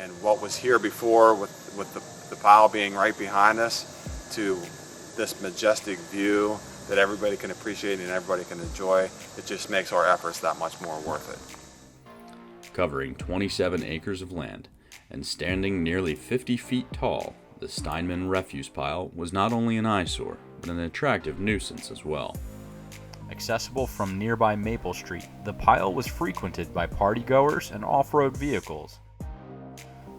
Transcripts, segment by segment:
And what was here before with the pile being right behind us to this majestic view that everybody can appreciate and everybody can enjoy, it just makes our efforts that much more worth it. Covering 27 acres of land and standing nearly 50 feet tall, the Stineman refuse pile was not only an eyesore, but an attractive nuisance as well. Accessible from nearby Maple Street, the pile was frequented by partygoers and off-road vehicles.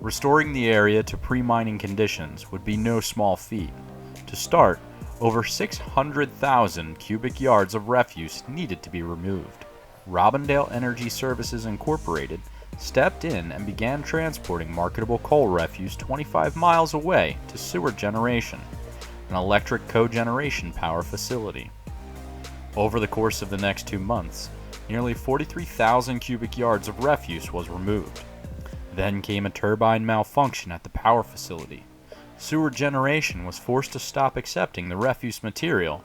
Restoring the area to pre-mining conditions would be no small feat. To start, over 600,000 cubic yards of refuse needed to be removed. Robindale Energy Services Incorporated stepped in and began transporting marketable coal refuse 25 miles away to Sewer Generation, an electric cogeneration power facility. Over the course of the next 2 months, nearly 43,000 cubic yards of refuse was removed. Then came a turbine malfunction at the power facility. Sewer Generation was forced to stop accepting the refuse material,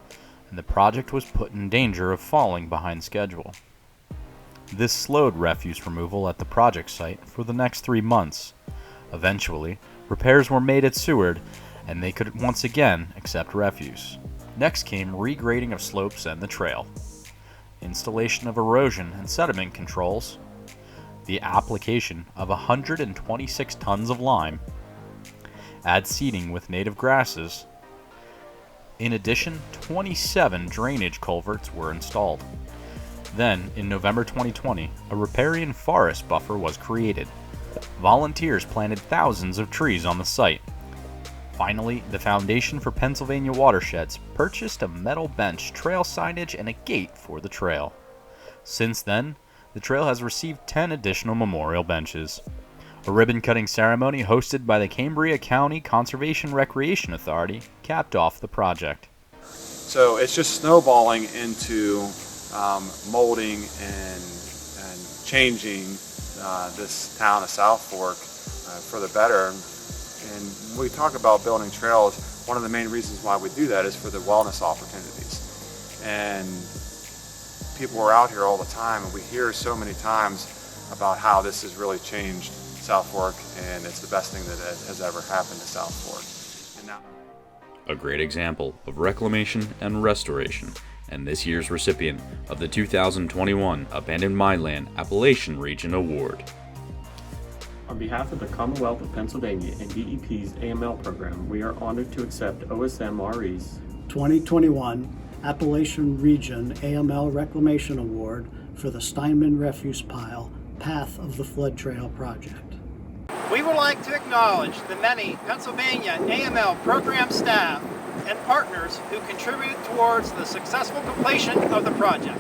and the project was put in danger of falling behind schedule. This slowed refuse removal at the project site for the next 3 months. Eventually, repairs were made at Seward, and they could once again accept refuse. Next came regrading of slopes and the trail, installation of erosion and sediment controls, the application of 126 tons of lime, add seeding with native grasses. In addition, 27 drainage culverts were installed. Then, in November 2020, a riparian forest buffer was created. Volunteers planted thousands of trees on the site. Finally, the Foundation for Pennsylvania Watersheds purchased a metal bench, trail signage, and a gate for the trail. Since then, the trail has received 10 additional memorial benches. A ribbon-cutting ceremony hosted by the Cambria County Conservation Recreation Authority capped off the project. So it's just snowballing into molding and changing this town of South Fork for the better. And when we talk about building trails, one of the main reasons why we do that is for the wellness opportunities. And people are out here all the time, and we hear so many times about how this has really changed South Fork, and it's the best thing that has ever happened to South Fork. And now, a great example of reclamation and restoration, and this year's recipient of the 2021 Abandoned Mineland Appalachian Region Award. On behalf of the Commonwealth of Pennsylvania and DEP's AML program, we are honored to accept OSMRE's 2021 Appalachian Region AML Reclamation Award for the Stineman Refuse Pile Path of the Flood Trail project. We would like to acknowledge the many Pennsylvania AML program staff and partners who contribute towards the successful completion of the project.